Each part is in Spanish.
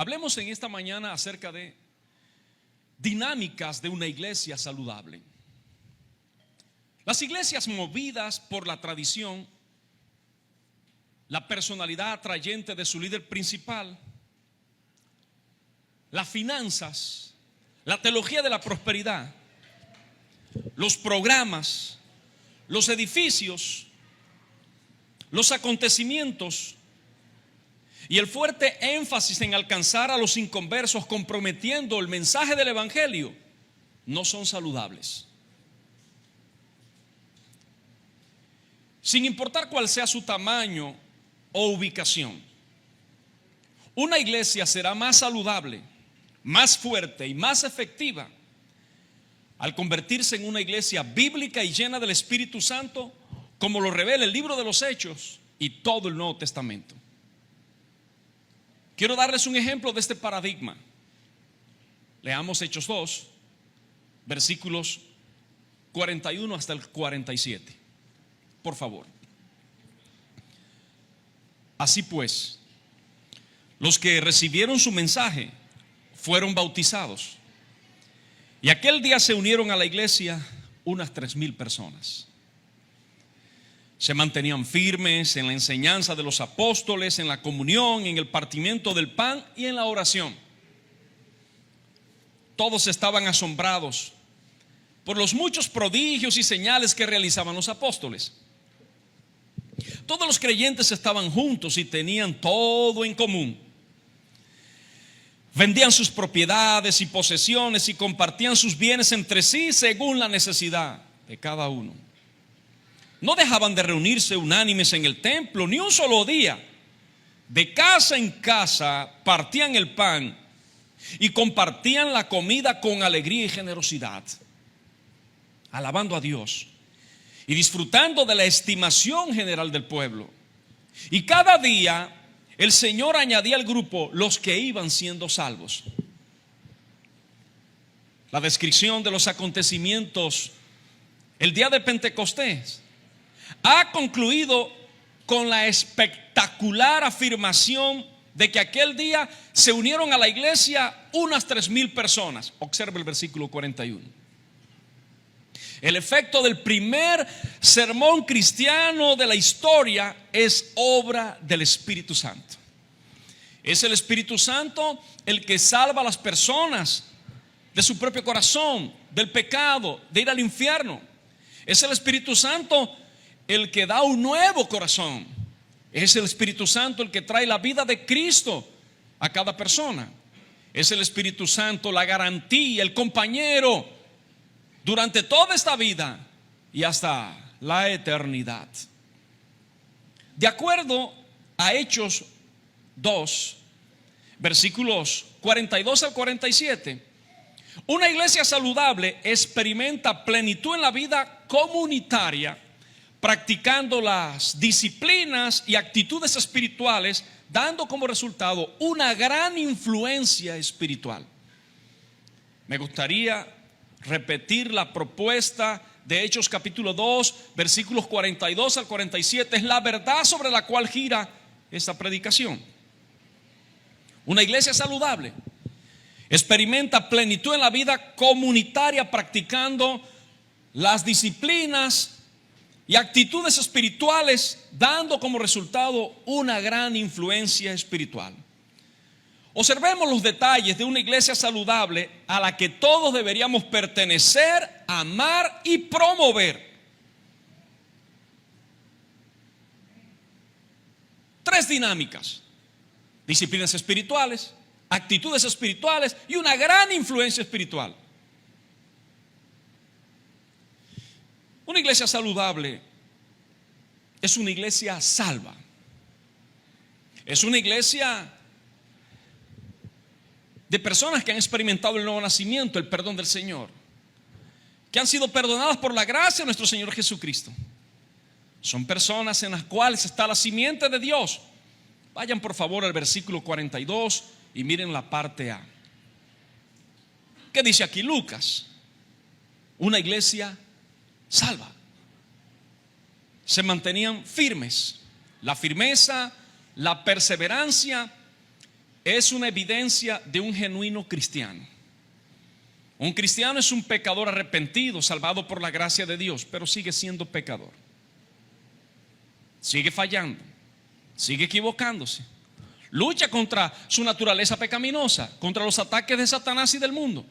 Hablemos en esta mañana acerca de dinámicas de una iglesia saludable. Las iglesias movidas por la tradición, la personalidad atrayente de su líder principal, las finanzas, la teología de la prosperidad, los programas, los edificios, los acontecimientos y el fuerte énfasis en alcanzar a los inconversos comprometiendo el mensaje del evangelio no son saludables. Sin importar cuál sea su tamaño o ubicación, una iglesia será más saludable, más fuerte y más efectiva al convertirse en una iglesia bíblica y llena del Espíritu Santo, como lo revela el libro de los Hechos y todo el Nuevo Testamento. Quiero darles un ejemplo de este paradigma. Leamos Hechos 2, versículos 41 hasta el 47. Por favor. Así pues, los que recibieron su mensaje fueron bautizados. Y aquel día se unieron a la iglesia unas 3,000 personas. Se mantenían firmes en la enseñanza de los apóstoles, en la comunión, en el partimiento del pan y en la oración. Todos estaban asombrados por los muchos prodigios y señales que realizaban los apóstoles. Todos los creyentes estaban juntos y tenían todo en común. Vendían sus propiedades y posesiones y compartían sus bienes entre sí según la necesidad de cada uno. No dejaban de reunirse unánimes en el templo ni un solo día. De casa en casa partían el pan y compartían la comida con alegría y generosidad, alabando a Dios y disfrutando de la estimación general del pueblo. Y cada día el Señor añadía al grupo los que iban siendo salvos. La descripción de los acontecimientos el día de Pentecostés ha concluido con la espectacular afirmación de que aquel día se unieron a la iglesia unas 3,000 personas. Observa el versículo 41. El efecto del primer sermón cristiano de la historia es obra del Espíritu Santo. Es el Espíritu Santo el que salva a las personas de su propio corazón, del pecado, de ir al infierno. Es el Espíritu Santo el que da un nuevo corazón. Es el Espíritu Santo el que trae la vida de Cristo a cada persona. Es el Espíritu Santo la garantía, el compañero durante toda esta vida y hasta la eternidad. De acuerdo a Hechos 2, versículos 42 al 47, una iglesia saludable experimenta plenitud en la vida comunitaria, practicando las disciplinas y actitudes espirituales, dando como resultado una gran influencia espiritual. Me gustaría repetir la propuesta de Hechos capítulo 2, versículos 42 al 47. Es la verdad sobre la cual gira esta predicación. Una iglesia saludable experimenta plenitud en la vida comunitaria, practicando las disciplinas y actitudes espirituales, dando como resultado una gran influencia espiritual. Observemos los detalles de una iglesia saludable a la que todos deberíamos pertenecer, amar y promover. 3 dinámicas: disciplinas espirituales, actitudes espirituales y una gran influencia espiritual. Una iglesia saludable es una iglesia salva. Es una iglesia de personas que han experimentado el nuevo nacimiento, el perdón del Señor, que han sido perdonadas por la gracia de nuestro Señor Jesucristo. Son personas en las cuales está la simiente de Dios. Vayan por favor al versículo 42 y miren la parte A. ¿Qué dice aquí Lucas? Una iglesia salva. Se mantenían firmes. La firmeza, la perseverancia es una evidencia de un genuino cristiano. Un cristiano es un pecador arrepentido, salvado por la gracia de Dios, pero sigue siendo pecador. Sigue fallando, sigue equivocándose. Lucha contra su naturaleza pecaminosa, contra los ataques de Satanás y del mundo,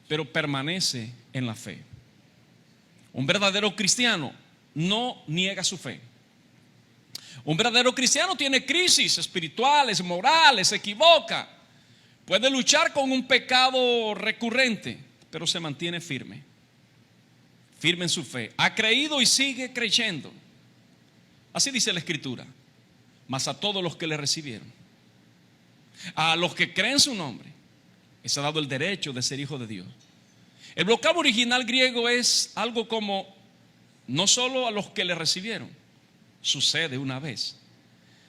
pero permanece en la fe. Un verdadero cristiano no niega su fe. Un verdadero cristiano tiene crisis espirituales, morales, se equivoca. Puede luchar con un pecado recurrente, pero se mantiene firme. Firme en su fe. Ha creído y sigue creyendo. Así dice la Escritura. Mas a todos los que le recibieron, a los que creen su nombre, les ha dado el derecho de ser hijos de Dios. El vocablo original griego es algo como no solo a los que le recibieron, sucede una vez,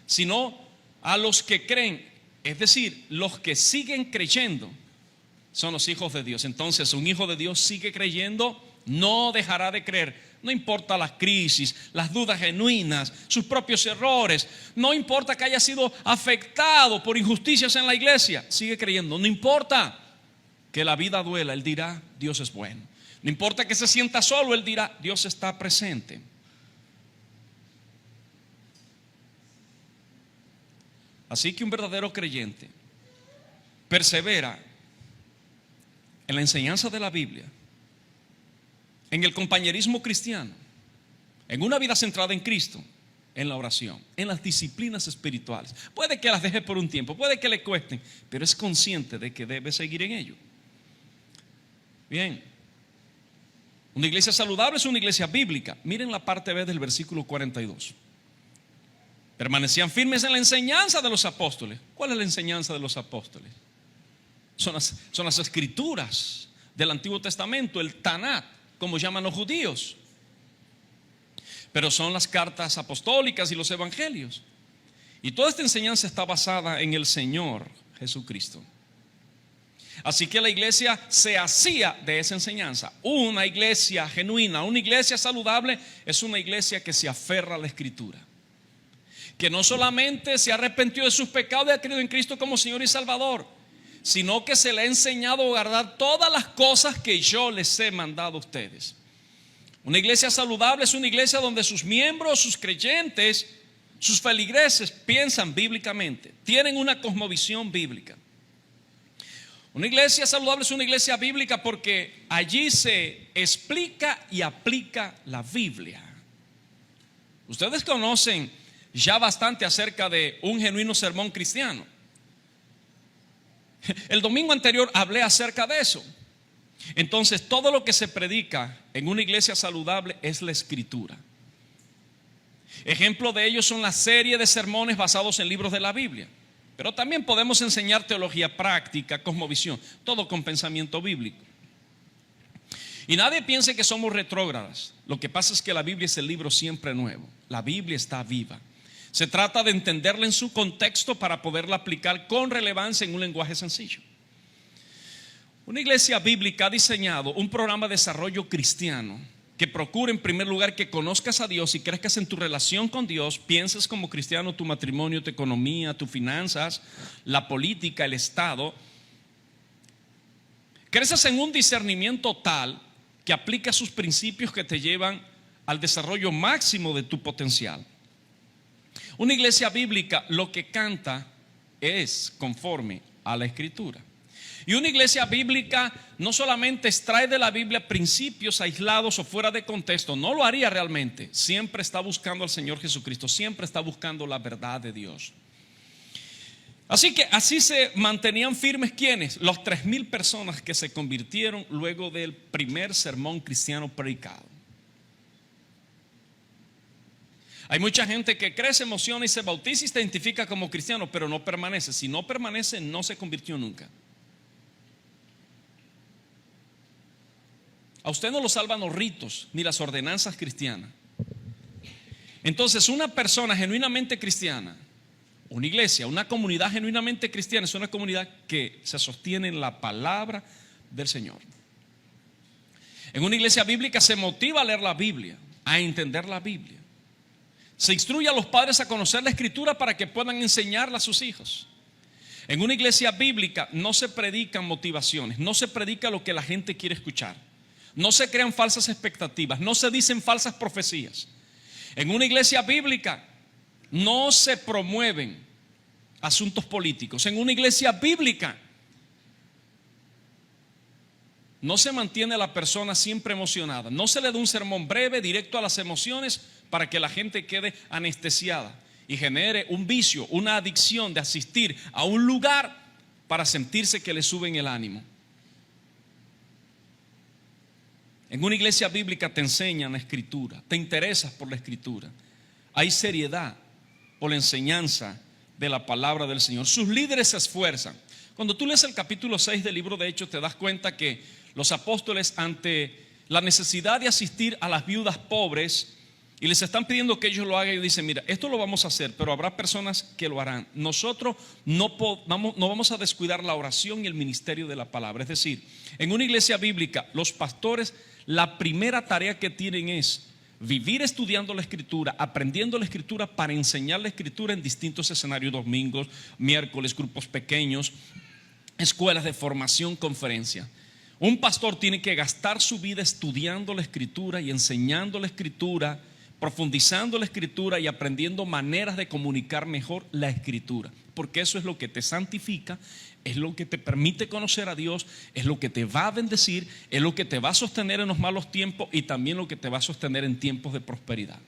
sino a los que creen, es decir, los que siguen creyendo son los hijos de Dios. Entonces un hijo de Dios sigue creyendo, no dejará de creer. No importa las crisis, las dudas genuinas, sus propios errores. No importa que haya sido afectado por injusticias en la iglesia, sigue creyendo. No importa que la vida duela, él dirá, Dios es bueno. No importa que se sienta solo, él dirá, Dios está presente. Así que un verdadero creyente persevera en la enseñanza de la Biblia, en el compañerismo cristiano, en una vida centrada en Cristo, en la oración, en las disciplinas espirituales. Puede que las deje por un tiempo, puede que le cuesten, pero es consciente de que debe seguir en ello. Bien, una iglesia saludable es una iglesia bíblica. Miren la parte B del versículo 42. Permanecían firmes en la enseñanza de los apóstoles. ¿Cuál es la enseñanza de los apóstoles? Son las escrituras del Antiguo Testamento, el Tanat, como llaman los judíos. Pero son las cartas apostólicas y los evangelios. Y toda esta enseñanza está basada en el Señor Jesucristo. Así que la iglesia se hacía de esa enseñanza. Una iglesia genuina, una iglesia saludable es una iglesia que se aferra a la Escritura, que no solamente se arrepintió de sus pecados y ha creído en Cristo como Señor y Salvador, sino que se le ha enseñado a guardar todas las cosas que yo les he mandado a ustedes. Una iglesia saludable es una iglesia donde sus miembros, sus creyentes, sus feligreses piensan bíblicamente, tienen una cosmovisión bíblica. Una iglesia saludable es una iglesia bíblica porque allí se explica y aplica la Biblia. Ustedes conocen ya bastante acerca de un genuino sermón cristiano. El domingo anterior hablé acerca de eso. Entonces todo lo que se predica en una iglesia saludable es la Escritura. Ejemplo de ello son la serie de sermones basados en libros de la Biblia. Pero también podemos enseñar teología práctica, cosmovisión, todo con pensamiento bíblico. Y nadie piense que somos retrógradas. Lo que pasa es que la Biblia es el libro siempre nuevo. La Biblia está viva. Se trata de entenderla en su contexto para poderla aplicar con relevancia en un lenguaje sencillo. Una iglesia bíblica ha diseñado un programa de desarrollo cristiano que procura en primer lugar que conozcas a Dios y crezcas en tu relación con Dios, pienses como cristiano tu matrimonio, tu economía, tus finanzas, la política, el Estado. Creces en un discernimiento tal que aplica sus principios que te llevan al desarrollo máximo de tu potencial. Una iglesia bíblica lo que canta es conforme a la Escritura. Y una iglesia bíblica no solamente extrae de la Biblia principios aislados o fuera de contexto, no lo haría realmente. Siempre está buscando al Señor Jesucristo, siempre está buscando la verdad de Dios. Así que así se mantenían firmes ¿quiénes? Los 3,000 personas que se convirtieron luego del primer sermón cristiano predicado. Hay mucha gente que cree, se emociona y se bautiza y se identifica como cristiano, pero no permanece. Si no permanece, no se convirtió nunca. A usted no lo salvan los ritos ni las ordenanzas cristianas. Entonces una persona genuinamente cristiana, una iglesia, una comunidad genuinamente cristiana es una comunidad que se sostiene en la palabra del Señor. En una iglesia bíblica se motiva a leer la Biblia, a entender la Biblia. Se instruye a los padres a conocer la Escritura para que puedan enseñarla a sus hijos. En una iglesia bíblica no se predican motivaciones, no se predica lo que la gente quiere escuchar, no se crean falsas expectativas, no se dicen falsas profecías. En una iglesia bíblica no se promueven asuntos políticos. En una iglesia bíblica no se mantiene a la persona siempre emocionada, no se le da un sermón breve, directo a las emociones, para que la gente quede anestesiada y genere un vicio, una adicción de asistir a un lugar para sentirse que le suben el ánimo. En una iglesia bíblica te enseñan la escritura, te interesas por la escritura, hay seriedad por la enseñanza de la palabra del Señor. Sus líderes se esfuerzan. Cuando tú lees el capítulo 6 del libro de Hechos, te das cuenta que los apóstoles, ante la necesidad de asistir a las viudas pobres, y les están pidiendo que ellos lo hagan, y dicen: mira, esto lo vamos a hacer, pero habrá personas que lo harán. Nosotros no vamos a descuidar la oración y el ministerio de la palabra. Es decir, en una iglesia bíblica, los pastores, la primera tarea que tienen es vivir estudiando la escritura, aprendiendo la escritura, para enseñar la escritura en distintos escenarios: domingos, miércoles, grupos pequeños, escuelas de formación, conferencias. Un pastor tiene que gastar su vida estudiando la escritura y enseñando la escritura, profundizando la escritura y aprendiendo maneras de comunicar mejor la escritura, porque eso es lo que te santifica, es lo que te permite conocer a Dios, es lo que te va a bendecir, es lo que te va a sostener en los malos tiempos y también lo que te va a sostener en tiempos de prosperidad.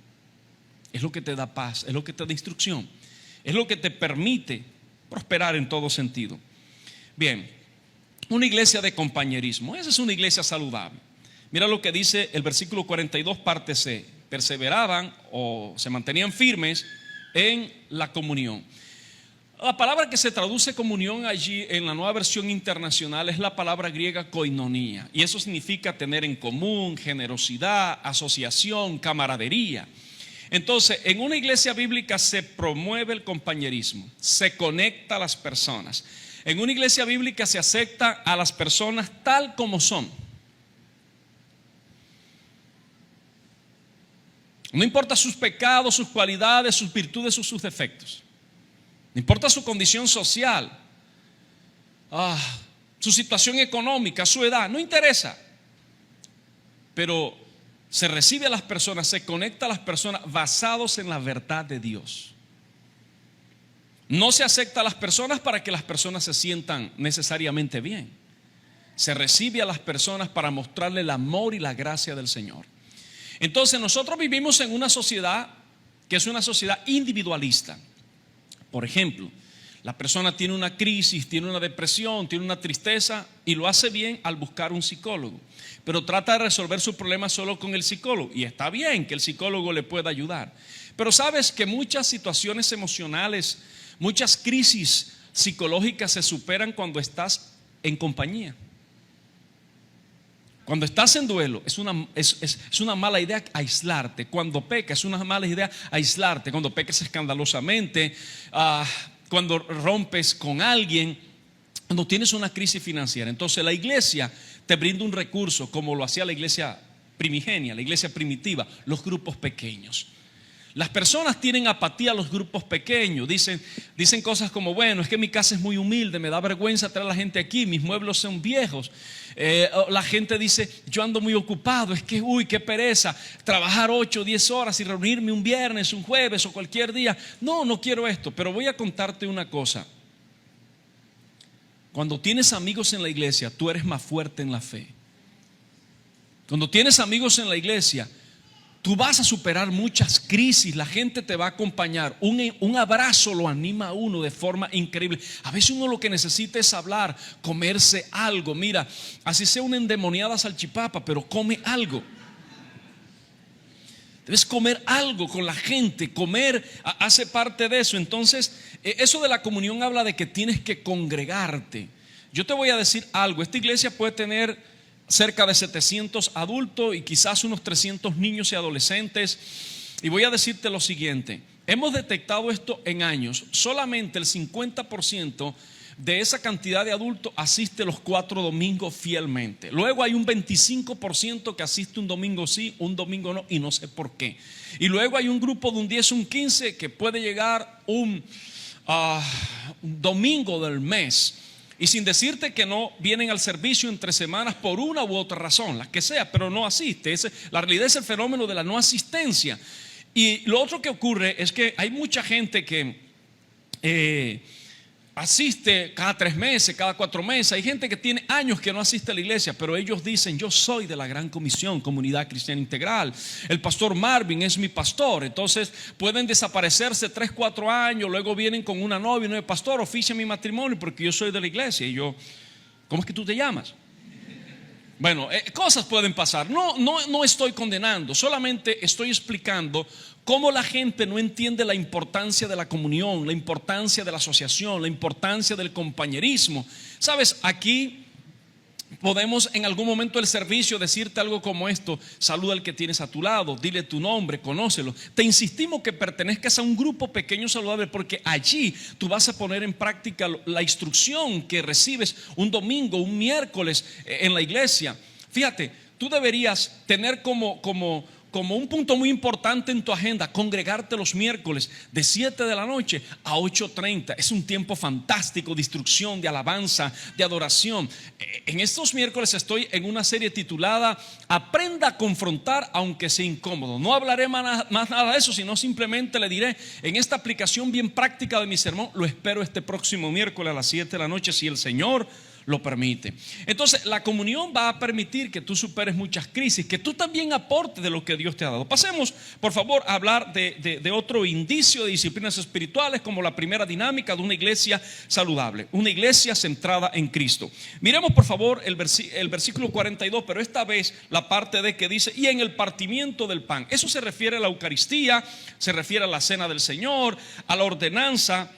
Es lo que te da paz, es lo que te da instrucción, es lo que te permite prosperar en todo sentido. Bien, una iglesia de compañerismo, esa es una iglesia saludable. Mira lo que dice el versículo 42, parte C: perseveraban o se mantenían firmes en la comunión. La palabra que se traduce comunión allí en la Nueva Versión Internacional es la palabra griega koinonía, y eso significa tener en común, generosidad, asociación, camaradería. Entonces, en una iglesia bíblica se promueve el compañerismo, se conecta a las personas. En una iglesia bíblica se acepta a las personas tal como son. No importa sus pecados, sus cualidades, sus virtudes o sus defectos. No importa su condición social, su situación económica, su edad, no interesa. Pero se recibe a las personas, se conecta a las personas basados en la verdad de Dios. No se acepta a las personas para que las personas se sientan necesariamente bien. Se recibe a las personas para mostrarle el amor y la gracia del Señor. Entonces nosotros vivimos en una sociedad que es una sociedad individualista. Por ejemplo, la persona tiene una crisis, tiene una depresión, tiene una tristeza, y lo hace bien al buscar un psicólogo, pero trata de resolver su problema solo con el psicólogo, y está bien que el psicólogo le pueda ayudar. Pero sabes que muchas situaciones emocionales, muchas crisis psicológicas se superan cuando estás en compañía. Cuando estás en duelo, es una mala idea aislarte. Cuando pecas, es una mala idea aislarte. Cuando pecas escandalosamente, cuando rompes con alguien, cuando tienes una crisis financiera. Entonces la iglesia te brinda un recurso, como lo hacía la iglesia primigenia, la iglesia primitiva: los grupos pequeños. Las personas tienen apatía a los grupos pequeños. Dicen cosas como: bueno, es que mi casa es muy humilde, me da vergüenza traer a la gente aquí, mis muebles son viejos. La gente dice: yo ando muy ocupado, es que qué pereza trabajar 8 o 10 horas y reunirme un viernes, un jueves o cualquier día. No quiero esto. Pero voy a contarte una cosa: cuando tienes amigos en la iglesia, tú eres más fuerte en la fe. Cuando tienes amigos en la iglesia, tú vas a superar muchas crisis, la gente te va a acompañar. Un abrazo lo anima a uno de forma increíble. A veces uno lo que necesita es hablar, comerse algo. Mira, así sea una endemoniada salchipapa, pero come algo. Debes comer algo con la gente. Comer hace parte de eso. Entonces, eso de la comunión habla de que tienes que congregarte. Yo te voy a decir algo: esta iglesia puede tener cerca de 700 adultos y quizás unos 300 niños y adolescentes. Y voy a decirte lo siguiente: hemos detectado esto en años. Solamente el 50% de esa cantidad de adultos asiste los 4 domingos fielmente. Luego hay un 25% que asiste un domingo sí, un domingo no, y no sé por qué. Y luego hay un grupo de un 10, un 15 que puede llegar un un domingo del mes. Y sin decirte que no vienen al servicio entre semanas por una u otra razón, la que sea, pero no asiste. La realidad es el fenómeno de la no asistencia. Y lo otro que ocurre es que hay mucha gente que asiste cada 3 meses, cada 4 meses. Hay gente que tiene años que no asiste a la iglesia, pero ellos dicen: yo soy de la Gran Comisión, Comunidad Cristiana Integral, el pastor Marvin es mi pastor. Entonces pueden desaparecerse 3, 4 años, luego vienen con una novia y no es pastor, oficia mi matrimonio porque yo soy de la iglesia. Y yo: ¿cómo es que tú te llamas? Bueno, cosas pueden pasar. No estoy condenando, solamente estoy explicando cómo la gente no entiende la importancia de la comunión, la importancia de la asociación, la importancia del compañerismo. Sabes, aquí podemos en algún momento del servicio decirte algo como esto: saluda al que tienes a tu lado, dile tu nombre, conócelo. Te insistimos que pertenezcas a un grupo pequeño saludable, porque allí tú vas a poner en práctica la instrucción que recibes un domingo, un miércoles en la iglesia. Fíjate, tú deberías tener como un punto muy importante en tu agenda congregarte los miércoles de 7 de la noche a 8:30. Es un tiempo fantástico de instrucción, de alabanza, de adoración. En estos miércoles estoy en una serie titulada Aprenda a confrontar aunque sea incómodo. No hablaré más nada de eso, sino simplemente le diré en esta aplicación bien práctica de mi sermón: lo espero este próximo miércoles a las 7 de la noche, si el Señor lo permite. Entonces la comunión va a permitir que tú superes muchas crisis, que tú también aportes de lo que Dios te ha dado. Pasemos por favor a hablar de otro indicio de disciplinas espirituales, como la primera dinámica de una iglesia saludable, una iglesia centrada en Cristo. Miremos por favor el versículo 42, pero esta vez la parte de que dice: y en el partimiento del pan. Eso se refiere a la Eucaristía, se refiere a la cena del Señor, a la ordenanza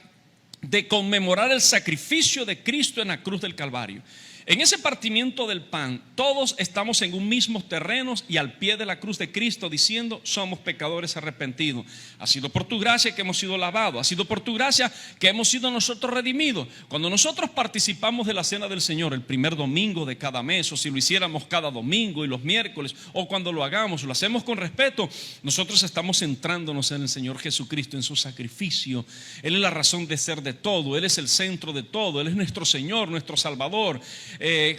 de conmemorar el sacrificio de Cristo en la cruz del Calvario. En ese partimiento del pan, todos estamos en un mismo terreno y al pie de la cruz de Cristo, diciendo: somos pecadores arrepentidos. Ha sido por tu gracia que hemos sido lavados, ha sido por tu gracia que hemos sido nosotros redimidos. Cuando nosotros participamos de la cena del Señor el primer domingo de cada mes, o si lo hiciéramos cada domingo y los miércoles, o cuando lo hagamos, lo hacemos con respeto, nosotros estamos centrándonos en el Señor Jesucristo, en su sacrificio. Él es la razón de ser de todo, Él es el centro de todo, Él es nuestro Señor, nuestro Salvador.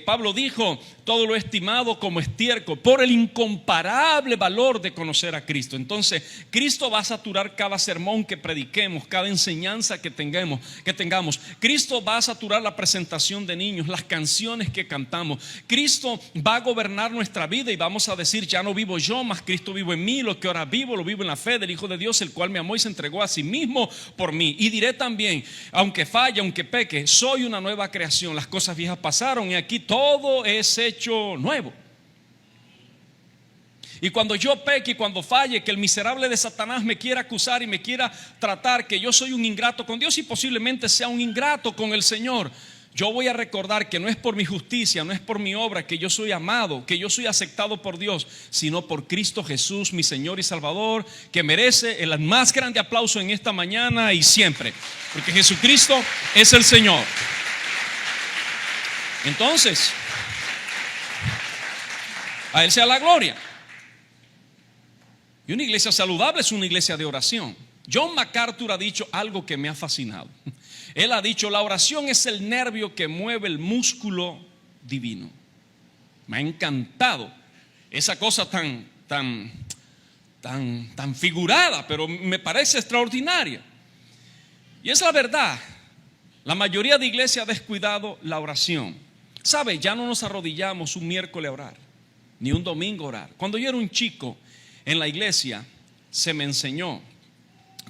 Pablo dijo: todo lo he estimado como estiércol por el incomparable valor de conocer a Cristo. Entonces Cristo va a saturar cada sermón que prediquemos, cada enseñanza que tengamos. Cristo va a saturar la presentación de niños, las canciones que cantamos. Cristo va a gobernar nuestra vida y vamos a decir: ya no vivo yo, mas Cristo vivo en mí. Lo que ahora vivo, lo vivo en la fe del Hijo de Dios, el cual me amó y se entregó a sí mismo por mí. Y diré también: aunque falle, aunque peque, soy una nueva creación. Las cosas viejas pasaron y aquí todo es hecho nuevo. Y cuando yo peque y cuando falle, que el miserable de Satanás me quiera acusar y me quiera tratar que yo soy un ingrato con Dios, y posiblemente sea un ingrato con el Señor, yo voy a recordar que no es por mi justicia, no es por mi obra que yo soy amado, que yo soy aceptado por Dios, sino por Cristo Jesús, mi Señor y Salvador, que merece el más grande aplauso en esta mañana y siempre, porque Jesucristo es el Señor. Entonces, a Él sea la gloria. Y una iglesia saludable es una iglesia de oración. John MacArthur ha dicho algo que me ha fascinado. Él ha dicho: la oración es el nervio que mueve el músculo divino. Me ha encantado esa cosa tan figurada, pero me parece extraordinaria. Y es la verdad. La mayoría de iglesias ha descuidado la oración. ¿Sabe? Ya no nos arrodillamos un miércoles a orar, ni un domingo a orar. Cuando yo era un chico en la iglesia, se me enseñó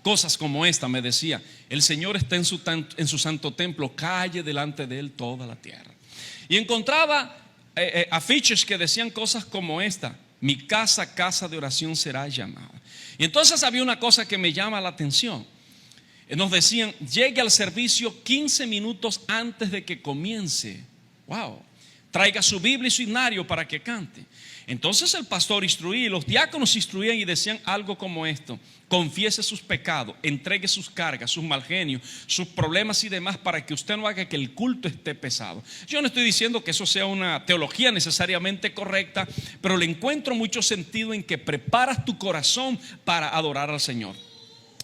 cosas como esta. Me decía: el Señor está en su santo templo, calle delante de Él toda la tierra. Y encontraba afiches que decían cosas como esta: mi casa, casa de oración será llamada. Y entonces había una cosa que me llama la atención. Nos decían: llegue al servicio 15 minutos antes de que comience. Wow. Traiga su Biblia y su himnario para que cante. Entonces el pastor instruía y los diáconos instruían y decían algo como esto: confiese sus pecados, entregue sus cargas, sus mal genios, sus problemas y demás, para que usted no haga que el culto esté pesado. Yo no estoy diciendo que eso sea una teología necesariamente correcta, pero le encuentro mucho sentido en que preparas tu corazón para adorar al Señor.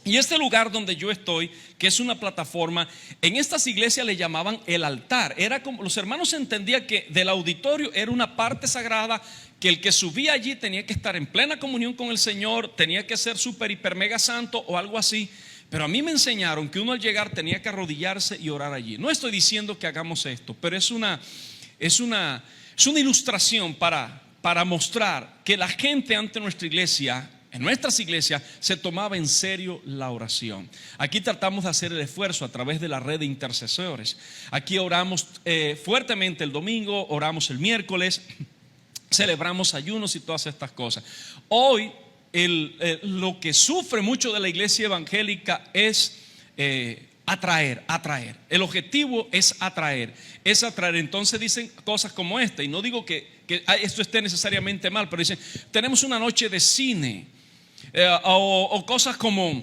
Y este lugar donde yo estoy, que es una plataforma, en estas iglesias le llamaban el altar. Era como, los hermanos entendían que del auditorio era una parte sagrada, que el que subía allí tenía que estar en plena comunión con el Señor, tenía que ser súper, hiper, mega santo o algo así. Pero a mí me enseñaron que uno al llegar tenía que arrodillarse y orar allí. No estoy diciendo que hagamos esto, pero es una ilustración para mostrar que la gente ante nuestra iglesia, en nuestras iglesias, se tomaba en serio la oración. Aquí tratamos de hacer el esfuerzo a través de la red de intercesores. Aquí oramos fuertemente el domingo, oramos el miércoles, celebramos ayunos y todas estas cosas. Hoy lo que sufre mucho de la iglesia evangélica es atraer. El objetivo es atraer. Entonces dicen cosas como esta, y no digo que esto esté necesariamente mal, pero dicen: tenemos una noche de cine, o cosas como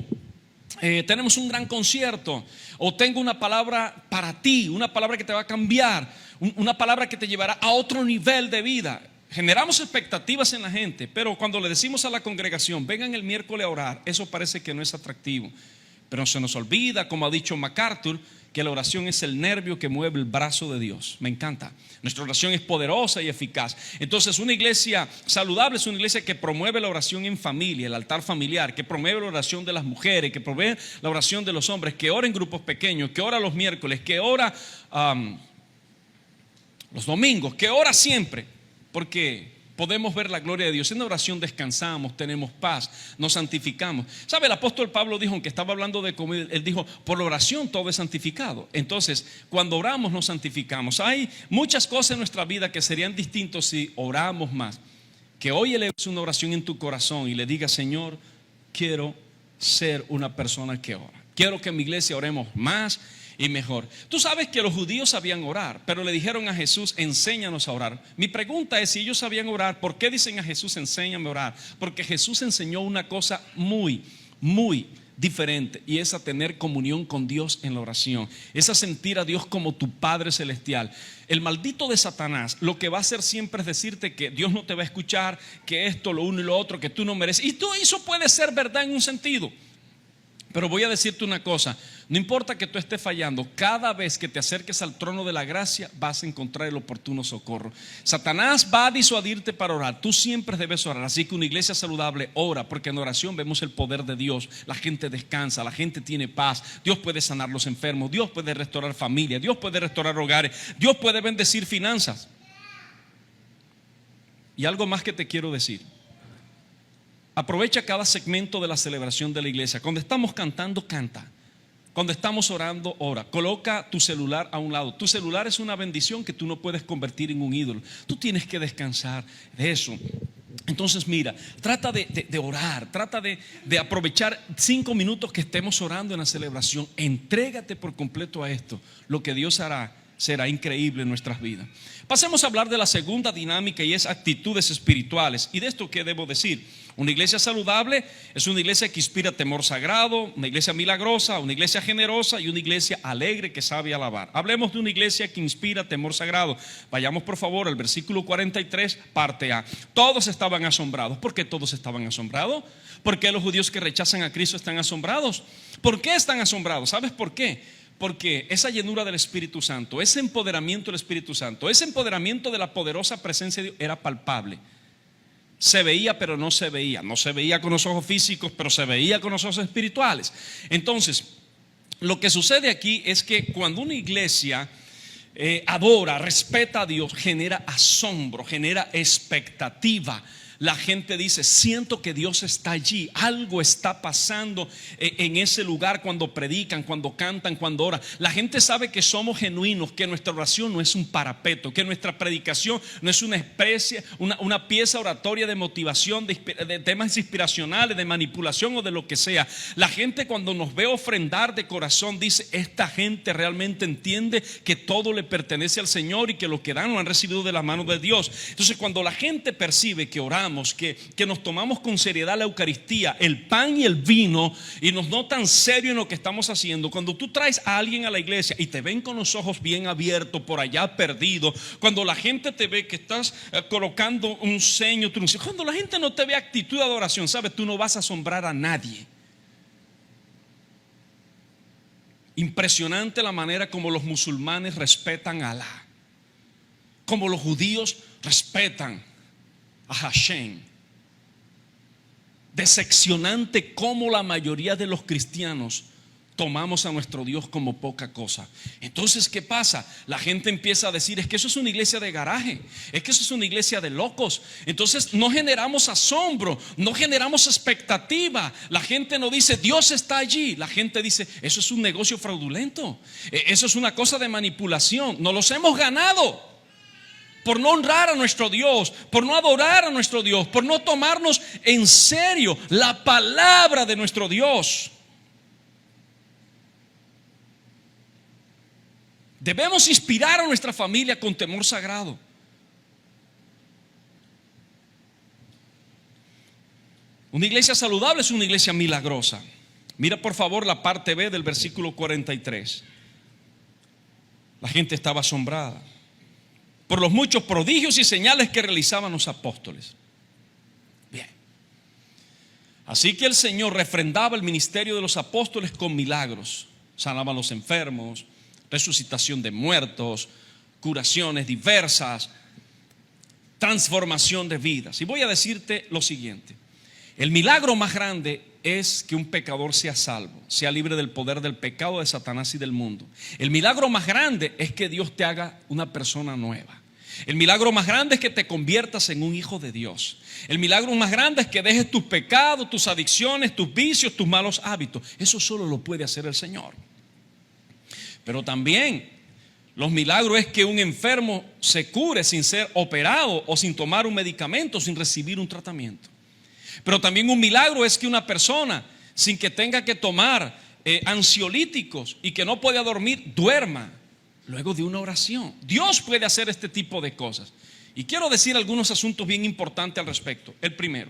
tenemos un gran concierto, o tengo una palabra para ti, una palabra que te va a cambiar, una palabra que te llevará a otro nivel de vida. Generamos expectativas en la gente, pero cuando le decimos a la congregación: vengan el miércoles a orar, eso parece que no es atractivo. Pero se nos olvida, como ha dicho MacArthur, que la oración es el nervio que mueve el brazo de Dios. Me encanta. Nuestra oración es poderosa y eficaz. Entonces, una iglesia saludable es una iglesia que promueve la oración en familia, el altar familiar, que promueve la oración de las mujeres, que promueve la oración de los hombres, que ora en grupos pequeños, que ora los miércoles, que ora los domingos, que ora siempre, porque podemos ver la gloria de Dios. En la oración descansamos, tenemos paz, nos santificamos. ¿Sabe? El apóstol Pablo dijo, aunque estaba hablando de comida, él dijo: por la oración todo es santificado. Entonces, cuando oramos nos santificamos. Hay muchas cosas en nuestra vida que serían distintas si oramos más. Que hoy eleves una oración en tu corazón y le digas: Señor, quiero ser una persona que ora. Quiero que en mi iglesia oremos más y mejor. Tú sabes que los judíos sabían orar, pero le dijeron a Jesús: enséñanos a orar. Mi pregunta es: si ellos sabían orar, ¿por qué dicen a Jesús: enséñame a orar? Porque Jesús enseñó una cosa muy, muy diferente, y es a tener comunión con Dios en la oración. Es a sentir a Dios como tu Padre Celestial. El maldito de Satanás lo que va a hacer siempre es decirte que Dios no te va a escuchar, que esto, lo uno y lo otro, que tú no mereces. Y todo eso puede ser verdad en un sentido. Pero voy a decirte una cosa: no importa que tú estés fallando, cada vez que te acerques al trono de la gracia vas a encontrar el oportuno socorro. Satanás va a disuadirte para orar, tú siempre debes orar. Así que una iglesia saludable ora, porque en oración vemos el poder de Dios. La gente descansa, la gente tiene paz. Dios puede sanar los enfermos, Dios puede restaurar familias, Dios puede restaurar hogares, Dios puede bendecir finanzas. Y algo más que te quiero decir: aprovecha cada segmento de la celebración de la iglesia. Cuando estamos cantando, canta. Cuando estamos orando, ora. Coloca tu celular a un lado. Tu celular es una bendición que tú no puedes convertir en un ídolo. Tú tienes que descansar de eso. Entonces mira, trata de orar, trata de aprovechar 5 minutos que estemos orando en la celebración. Entrégate por completo a esto. Lo que Dios hará será increíble en nuestras vidas. Pasemos a hablar de la segunda dinámica, y es actitudes espirituales. ¿Y de esto qué debo decir? Una iglesia saludable es una iglesia que inspira temor sagrado, una iglesia milagrosa, una iglesia generosa y una iglesia alegre que sabe alabar. Hablemos de una iglesia que inspira temor sagrado. Vayamos por favor al versículo 43, parte A. Todos estaban asombrados. ¿Por qué todos estaban asombrados? ¿Por qué los judíos que rechazan a Cristo están asombrados? ¿Por qué están asombrados? ¿Sabes por qué? Porque esa llenura del Espíritu Santo, ese empoderamiento del Espíritu Santo, ese empoderamiento de la poderosa presencia de Dios era palpable. Se veía, pero no se veía. No se veía con los ojos físicos, pero se veía con los ojos espirituales. Entonces, lo que sucede aquí es que cuando una iglesia adora, respeta a Dios, genera asombro, genera expectativa. La gente dice: siento que Dios está allí, algo está pasando en ese lugar cuando predican, cuando cantan, cuando oran. La gente sabe que somos genuinos, que nuestra oración no es un parapeto, que nuestra predicación no es una pieza oratoria de motivación, de temas inspiracionales, de manipulación o de lo que sea. La gente, cuando nos ve ofrendar de corazón, dice: esta gente realmente entiende que todo le pertenece al Señor y que lo que dan lo han recibido de la mano de Dios. Entonces, cuando la gente percibe que oramos, que nos tomamos con seriedad la Eucaristía, el pan y el vino, y nos notan serio en lo que estamos haciendo, cuando tú traes a alguien a la iglesia y te ven con los ojos bien abiertos, por allá perdido, cuando la gente te ve que estás colocando un ceño, cuando la gente no te ve actitud de adoración, sabes, tú no vas a asombrar a nadie. Impresionante la manera como los musulmanes respetan a Alá, como los judíos respetan a Hashem. Decepcionante cómo la mayoría de los cristianos tomamos a nuestro Dios como poca cosa. Entonces, ¿qué pasa? La gente empieza a decir: es que eso es una iglesia de garaje, es que eso es una iglesia de locos. Entonces no generamos asombro, no generamos expectativa. La gente no dice Dios está allí. La gente dice: eso es un negocio fraudulento, eso es una cosa de manipulación. Nos los hemos ganado por no honrar a nuestro Dios, por no adorar a nuestro Dios, por no tomarnos en serio la palabra de nuestro Dios. Debemos inspirar a nuestra familia con temor sagrado. Una iglesia saludable es una iglesia milagrosa. Mira por favor la parte B del versículo 43. La gente estaba asombrada por los muchos prodigios y señales que realizaban los apóstoles. Bien. Así que el Señor refrendaba el ministerio de los apóstoles con milagros. Sanaban a los enfermos, resucitación de muertos, curaciones diversas, transformación de vidas. Y voy a decirte lo siguiente: el milagro más grande es que un pecador sea salvo, sea libre del poder del pecado, de Satanás y del mundo. El milagro más grande es que Dios te haga una persona nueva. El milagro más grande es que te conviertas en un hijo de Dios. El milagro más grande es que dejes tus pecados, tus adicciones, tus vicios, tus malos hábitos. Eso solo lo puede hacer el Señor. Pero también los milagros es que un enfermo se cure sin ser operado o sin tomar un medicamento, sin recibir un tratamiento. Pero también un milagro es que una persona, sin que tenga que tomar ansiolíticos y que no pueda dormir, duerma luego de una oración. Dios puede hacer este tipo de cosas. Y quiero decir algunos asuntos bien importantes al respecto. El primero: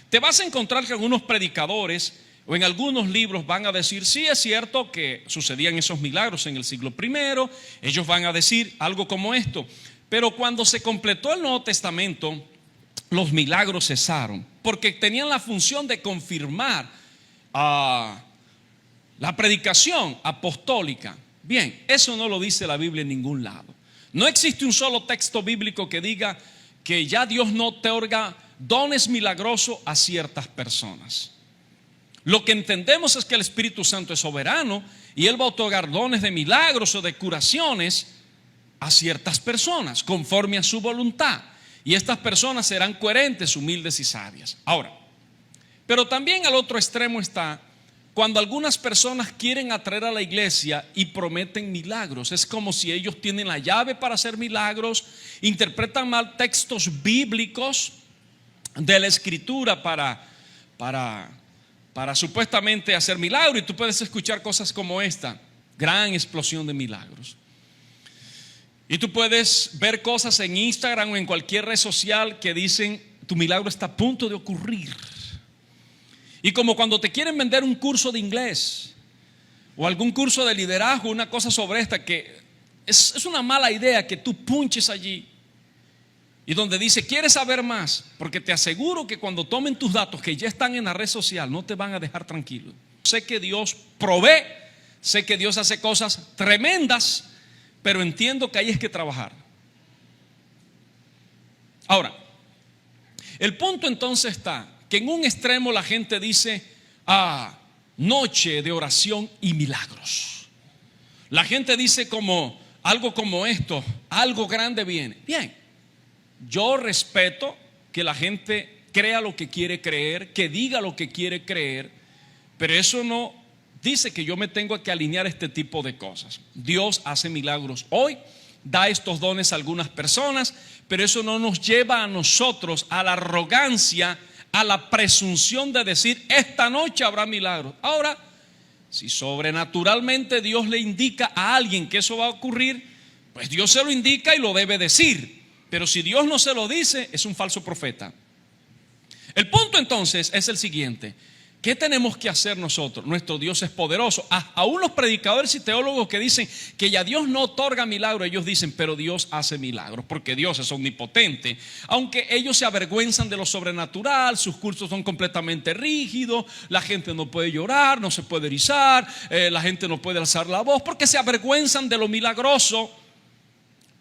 te vas a encontrar que algunos predicadores o en algunos libros van a decir: sí, es cierto que sucedían esos milagros en el siglo I. Ellos van a decir algo como esto: pero cuando se completó el Nuevo Testamento, los milagros cesaron, porque tenían la función de confirmar la predicación apostólica. Bien, eso no lo dice la Biblia en ningún lado. No existe un solo texto bíblico que diga que ya Dios no otorga dones milagrosos a ciertas personas. Lo que entendemos es que el Espíritu Santo es soberano y Él va a otorgar dones de milagros o de curaciones a ciertas personas conforme a su voluntad. Y estas personas serán coherentes, humildes y sabias. Ahora, pero también al otro extremo está cuando algunas personas quieren atraer a la iglesia y prometen milagros. Es como si ellos tienen la llave para hacer milagros, interpretan mal textos bíblicos de la Escritura para supuestamente hacer milagros. Y tú puedes escuchar cosas como esta: gran explosión de milagros. Y tú puedes ver cosas en Instagram o en cualquier red social que dicen: tu milagro está a punto de ocurrir. Y como cuando te quieren vender un curso de inglés o algún curso de liderazgo, una cosa sobre esta, que es una mala idea que tú punches allí y donde dice: ¿quieres saber más? Porque te aseguro que cuando tomen tus datos que ya están en la red social, no te van a dejar tranquilo. Sé que Dios provee, sé que Dios hace cosas tremendas, pero entiendo que ahí es que trabajar. Ahora, el punto entonces está que en un extremo la gente dice: noche de oración y milagros. La gente dice como algo como esto: algo grande viene. Bien, yo respeto que la gente crea lo que quiere creer, que diga lo que quiere creer, pero eso no dice que yo me tengo que alinear a este tipo de cosas. Dios hace milagros hoy, da estos dones a algunas personas, pero eso no nos lleva a nosotros a la arrogancia, a la presunción de decir: esta noche habrá milagros. Ahora, si sobrenaturalmente Dios le indica a alguien que eso va a ocurrir, pues Dios se lo indica y lo debe decir. Pero si Dios no se lo dice, es un falso profeta. El punto entonces es el siguiente: ¿Qué tenemos que hacer nosotros? Nuestro Dios es poderoso. Aún los predicadores y teólogos que dicen que ya Dios no otorga milagros, ellos dicen, pero Dios hace milagros, porque Dios es omnipotente. Aunque ellos se avergüenzan de lo sobrenatural, sus cursos son completamente rígidos, la gente no puede llorar, no se puede erizar, la gente no puede alzar la voz, porque se avergüenzan de lo milagroso.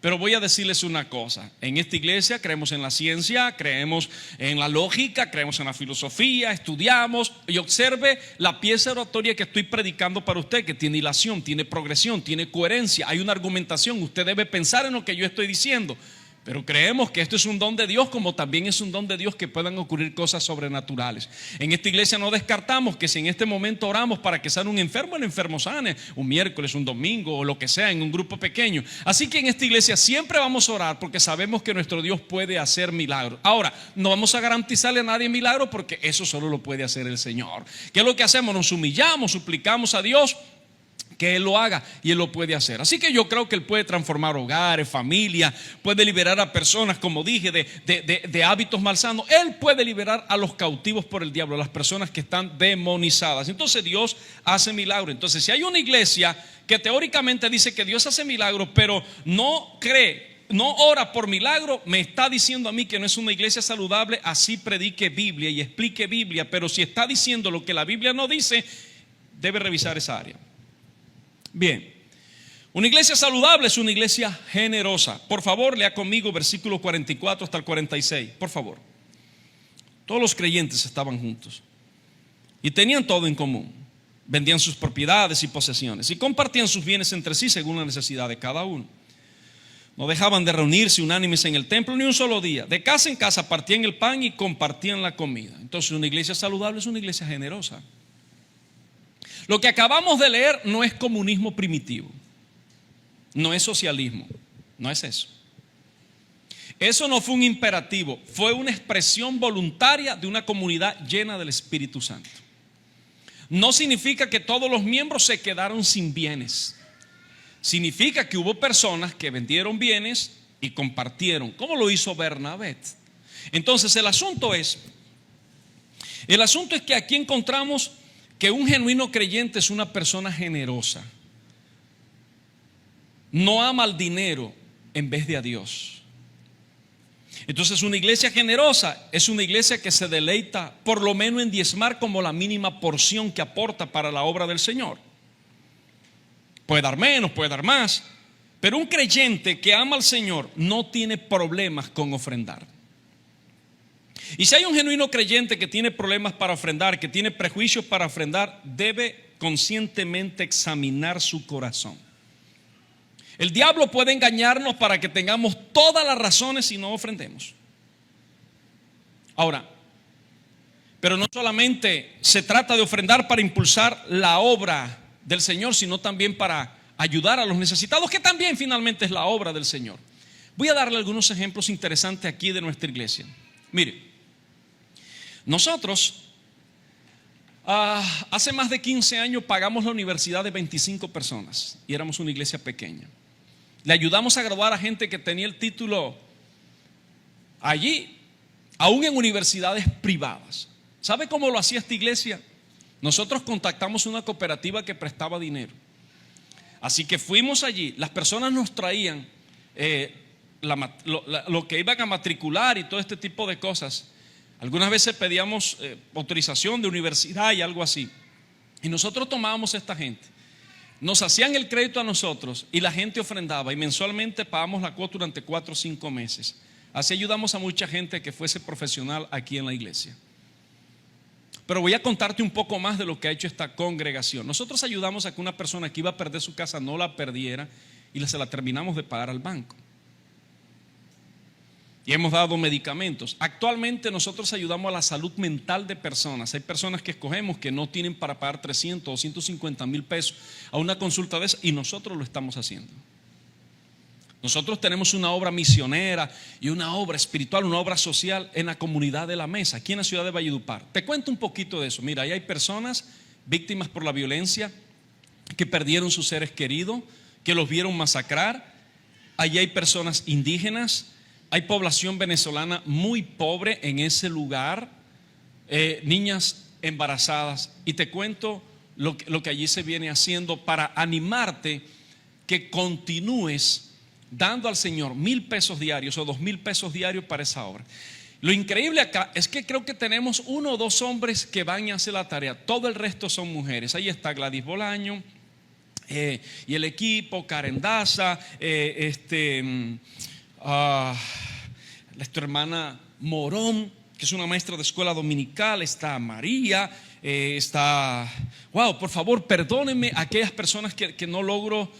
Pero voy a decirles una cosa: en esta iglesia creemos en la ciencia, creemos en la lógica, creemos en la filosofía, estudiamos. Y observe la pieza oratoria que estoy predicando para usted, que tiene hilación, tiene progresión, tiene coherencia, hay una argumentación. Usted debe pensar en lo que yo estoy diciendo. Pero creemos que esto es un don de Dios, como también es un don de Dios que puedan ocurrir cosas sobrenaturales. En esta iglesia no descartamos que si en este momento oramos para que sane un enfermo, el enfermo sane, un miércoles, un domingo o lo que sea, en un grupo pequeño. Así que en esta iglesia siempre vamos a orar, porque sabemos que nuestro Dios puede hacer milagros. Ahora, no vamos a garantizarle a nadie milagros, porque eso solo lo puede hacer el Señor. ¿Qué es lo que hacemos? Nos humillamos, suplicamos a Dios que Él lo haga, y Él lo puede hacer. Así que yo creo que Él puede transformar hogares, familias, puede liberar a personas, como dije, de hábitos malsanos. Él puede liberar a los cautivos por el diablo, a las personas que están demonizadas. Entonces Dios hace milagros. Entonces, si hay una iglesia que teóricamente dice que Dios hace milagros, pero no cree, no ora por milagro, me está diciendo a mí que no es una iglesia saludable. Así predique Biblia y explique Biblia, pero si está diciendo lo que la Biblia no dice, debe revisar esa área. Bien, una iglesia saludable es una iglesia generosa. Por favor, lea conmigo versículo 44 hasta el 46, por favor. Todos los creyentes estaban juntos y tenían todo en común. Vendían sus propiedades y posesiones y compartían sus bienes entre sí según la necesidad de cada uno. No dejaban de reunirse unánimes en el templo ni un solo día. De casa en casa partían el pan y compartían la comida. Entonces, una iglesia saludable es una iglesia generosa. Lo que acabamos de leer no es comunismo primitivo, no es socialismo, no es eso. Eso no fue un imperativo, fue una expresión voluntaria de una comunidad llena del Espíritu Santo. No significa que todos los miembros se quedaron sin bienes. Significa que hubo personas que vendieron bienes y compartieron, como lo hizo Bernabé. Entonces el asunto es que aquí encontramos que un genuino creyente es una persona generosa. No ama al dinero en vez de a Dios. Entonces, una iglesia generosa es una iglesia que se deleita por lo menos en diezmar como la mínima porción que aporta para la obra del Señor. Puede dar menos, puede dar más, pero un creyente que ama al Señor no tiene problemas con ofrendar. Y si hay un genuino creyente que tiene problemas para ofrendar, que tiene prejuicios para ofrendar, debe conscientemente examinar su corazón. El diablo puede engañarnos para que tengamos todas las razones y no ofrendemos. Ahora, pero no solamente se trata de ofrendar para impulsar la obra del Señor, sino también para ayudar a los necesitados, que también finalmente es la obra del Señor. Voy a darle algunos ejemplos interesantes aquí de nuestra iglesia. Mire, nosotros hace más de 15 años pagamos la universidad de 25 personas y éramos una iglesia pequeña. Le ayudamos a graduar a gente que tenía el título allí, aún en universidades privadas. ¿Sabe cómo lo hacía esta iglesia? Nosotros contactamos una cooperativa que prestaba dinero. Así que fuimos allí, las personas nos traían lo que iban a matricular y todo este tipo de cosas. Algunas veces pedíamos autorización de universidad y algo así. Y nosotros tomábamos a esta gente, nos hacían el crédito a nosotros y la gente ofrendaba, y mensualmente pagamos la cuota durante 4 o 5 meses. Así ayudamos a mucha gente que fuese profesional aquí en la iglesia. Pero voy a contarte un poco más de lo que ha hecho esta congregación. Nosotros ayudamos a que una persona que iba a perder su casa no la perdiera, y se la terminamos de pagar al banco. Y hemos dado medicamentos. Actualmente nosotros ayudamos a la salud mental de personas. Hay personas que escogemos que no tienen para pagar 300 o 150 mil pesos a una consulta de esa, y nosotros lo estamos haciendo. Nosotros tenemos una obra misionera y una obra espiritual, una obra social en la comunidad de La Mesa, aquí en la ciudad de Valledupar. Te cuento un poquito de eso. Mira, ahí hay personas víctimas por la violencia, que perdieron sus seres queridos, que los vieron masacrar. Allí hay personas indígenas. Hay población venezolana muy pobre en ese lugar, niñas embarazadas. Y te cuento lo que allí se viene haciendo para animarte que continúes dando al Señor 1,000 pesos diarios o 2,000 pesos diarios para esa obra. Lo increíble acá es que creo que tenemos 1 o 2 hombres que van a hacer la tarea. Todo el resto son mujeres. Ahí está Gladys Bolaño y el equipo, Karen Daza, nuestra hermana Morón, que es una maestra de escuela dominical. Está María, wow, por favor, perdónenme a aquellas personas que no logro,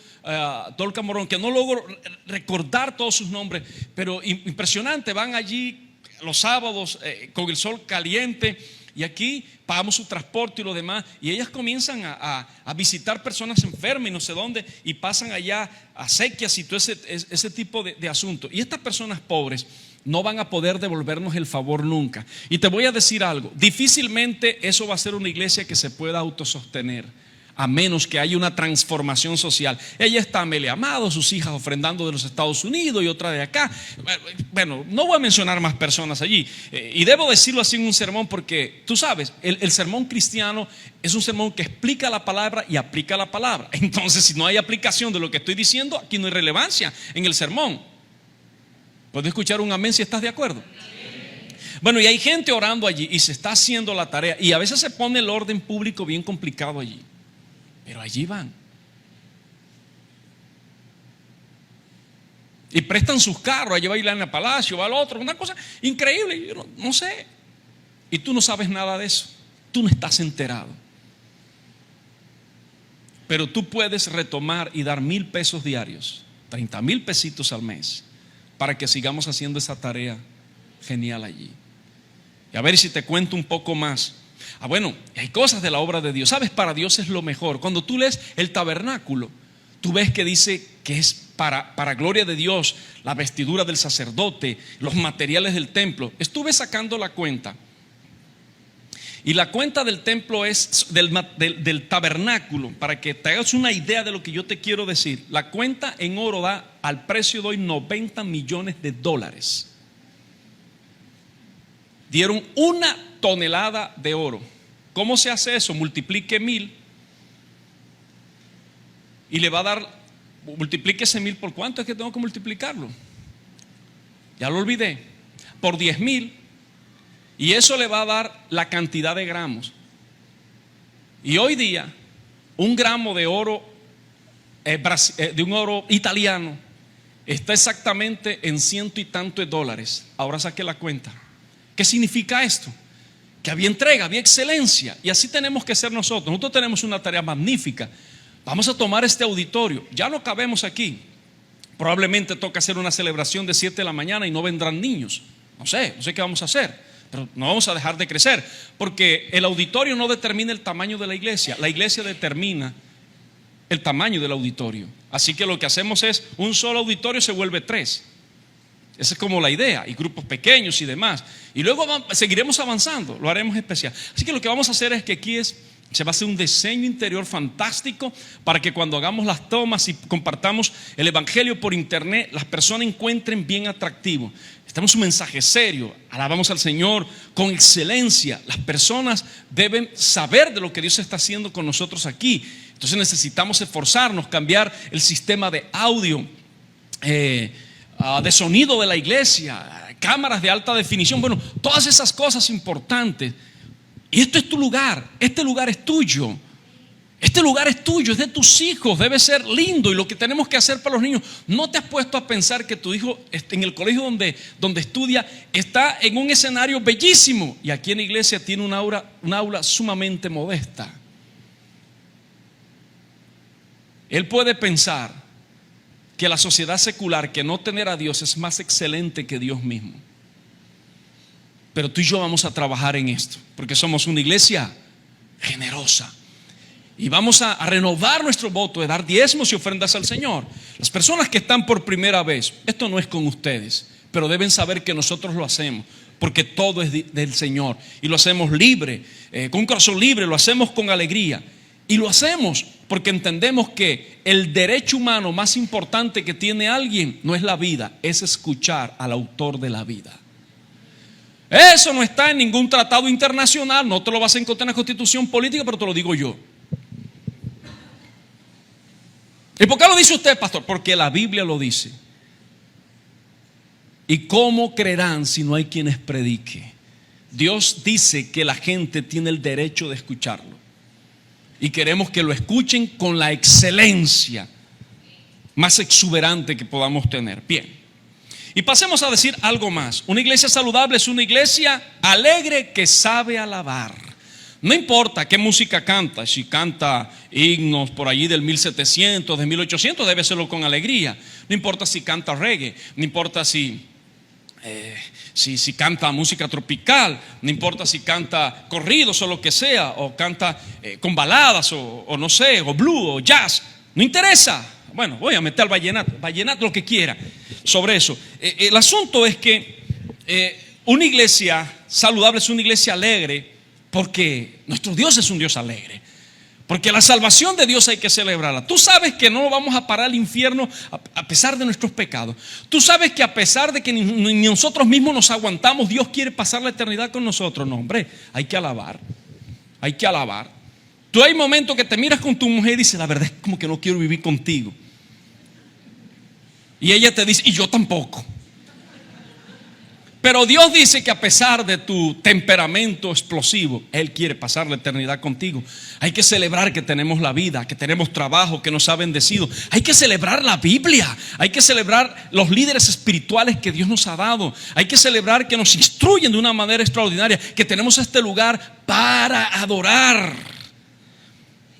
Dolca Morón, que no logro recordar todos sus nombres, pero impresionante, van allí los sábados con el sol caliente, y aquí pagamos su transporte y lo demás, y ellas comienzan a visitar personas enfermas y no sé dónde, y pasan allá a sequias y todo ese tipo de asuntos. Y estas personas pobres no van a poder devolvernos el favor nunca. Y te voy a decir algo, difícilmente eso va a ser una iglesia que se pueda autosostener, a menos que haya una transformación social. Ella está Amelia Amado, sus hijas ofrendando de los Estados Unidos y otra de acá. Bueno, no voy a mencionar más personas allí, y debo decirlo así en un sermón, porque tú sabes, el sermón cristiano es un sermón que explica la palabra y aplica la palabra. Entonces, si no hay aplicación de lo que estoy diciendo, aquí no hay relevancia en el sermón. ¿Puedo escuchar un amén si estás de acuerdo? Bueno, y hay gente orando allí y se está haciendo la tarea, y a veces se pone el orden público bien complicado allí, pero allí van y prestan sus carros. Allí va a ir a Palacio, va al otro, una cosa increíble. Yo no sé, y tú no sabes nada de eso, tú no estás enterado, pero tú puedes retomar y dar 1,000 pesos diarios, 30,000 pesitos al mes, para que sigamos haciendo esa tarea genial allí. Y a ver si te cuento un poco más. Bueno, hay cosas de la obra de Dios. ¿Sabes? Para Dios es lo mejor. Cuando tú lees el tabernáculo, tú ves que dice que es para gloria de Dios, la vestidura del sacerdote, los materiales del templo. Estuve sacando la cuenta, y la cuenta del templo es del tabernáculo, para que te hagas una idea de lo que yo te quiero decir. La cuenta en oro da al precio de hoy $90 millones. Dieron 1 tonelada de oro. ¿Cómo se hace eso? Multiplique 1,000 y le va a dar, multiplique ese 1,000 por cuánto es que tengo que multiplicarlo. Ya lo olvidé. Por 10,000. Y eso le va a dar la cantidad de gramos. Y hoy día, 1 gramo de oro, de un oro italiano, está exactamente en $100 y tantos. Ahora saqué la cuenta. ¿Qué significa esto? Que había entrega, había excelencia. Y así tenemos que ser nosotros. Nosotros tenemos una tarea magnífica. Vamos a tomar este auditorio. Ya no cabemos aquí. Probablemente toca hacer una celebración de 7 de la mañana y no vendrán niños. No sé qué vamos a hacer. Pero no vamos a dejar de crecer, porque el auditorio no determina el tamaño de la iglesia. La iglesia determina el tamaño del auditorio. Así que lo que hacemos es, un solo auditorio se vuelve 3. Esa es como la idea, y grupos pequeños y demás. Y luego seguiremos avanzando, lo haremos especial. Así que lo que vamos a hacer es que aquí se va a hacer un diseño interior fantástico, para que cuando hagamos las tomas y compartamos el evangelio por internet, las personas encuentren bien atractivo. Estamos un mensaje serio, alabamos al Señor con excelencia. Las personas deben saber de lo que Dios está haciendo con nosotros aquí. Entonces necesitamos esforzarnos, cambiar el sistema de audio, de sonido de la iglesia, cámaras de alta definición. Bueno, todas esas cosas importantes. Y esto es tu lugar, este lugar es tuyo. Este lugar es tuyo, es de tus hijos, debe ser lindo. Y lo que tenemos que hacer para los niños, ¿no te has puesto a pensar que tu hijo en el colegio donde estudia está en un escenario bellísimo, y aquí en la iglesia tiene un aula sumamente modesta? Él puede pensar que la sociedad secular, que no tener a Dios es más excelente que Dios mismo. Pero tú y yo vamos a trabajar en esto, porque somos una iglesia generosa. Y vamos a renovar nuestro voto de dar diezmos y ofrendas al Señor. Las personas que están por primera vez, esto no es con ustedes, pero deben saber que nosotros lo hacemos, porque todo es del Señor. Y lo hacemos libre, con un corazón libre, lo hacemos con alegría. Y lo hacemos porque entendemos que el derecho humano más importante que tiene alguien no es la vida, es escuchar al autor de la vida. Eso no está en ningún tratado internacional, no te lo vas a encontrar en la Constitución política, pero te lo digo yo. ¿Y por qué lo dice usted, pastor? Porque la Biblia lo dice. ¿Y cómo creerán si no hay quienes predique? Dios dice que la gente tiene el derecho de escucharlo. Y queremos que lo escuchen con la excelencia más exuberante que podamos tener. Bien. Y pasemos a decir algo más. Una iglesia saludable es una iglesia alegre que sabe alabar. No importa qué música canta. Si canta himnos por allí del 1700, de 1800, debe serlo con alegría. No importa si canta reggae. No importa si canta música tropical, no importa si canta corridos o lo que sea, o canta con baladas o no sé, o blues o jazz, no interesa. Bueno, voy a meter al vallenato lo que quiera sobre eso. El asunto es que una iglesia saludable es una iglesia alegre, porque nuestro Dios es un Dios alegre. Porque la salvación de Dios hay que celebrarla. Tú sabes que no vamos a parar al infierno a pesar de nuestros pecados. Tú sabes que a pesar de que ni nosotros mismos nos aguantamos, Dios quiere pasar la eternidad con nosotros. No, hombre, hay que alabar. Hay que alabar. Tú hay momentos que te miras con tu mujer y dices, la verdad es como que no quiero vivir contigo. Y ella te dice, y yo tampoco. Pero Dios dice que a pesar de tu temperamento explosivo, Él quiere pasar la eternidad contigo. Hay que celebrar que tenemos la vida, que tenemos trabajo, que nos ha bendecido. Hay que celebrar la Biblia. Hay que celebrar los líderes espirituales que Dios nos ha dado. Hay que celebrar que nos instruyen de una manera extraordinaria, que tenemos este lugar para adorar.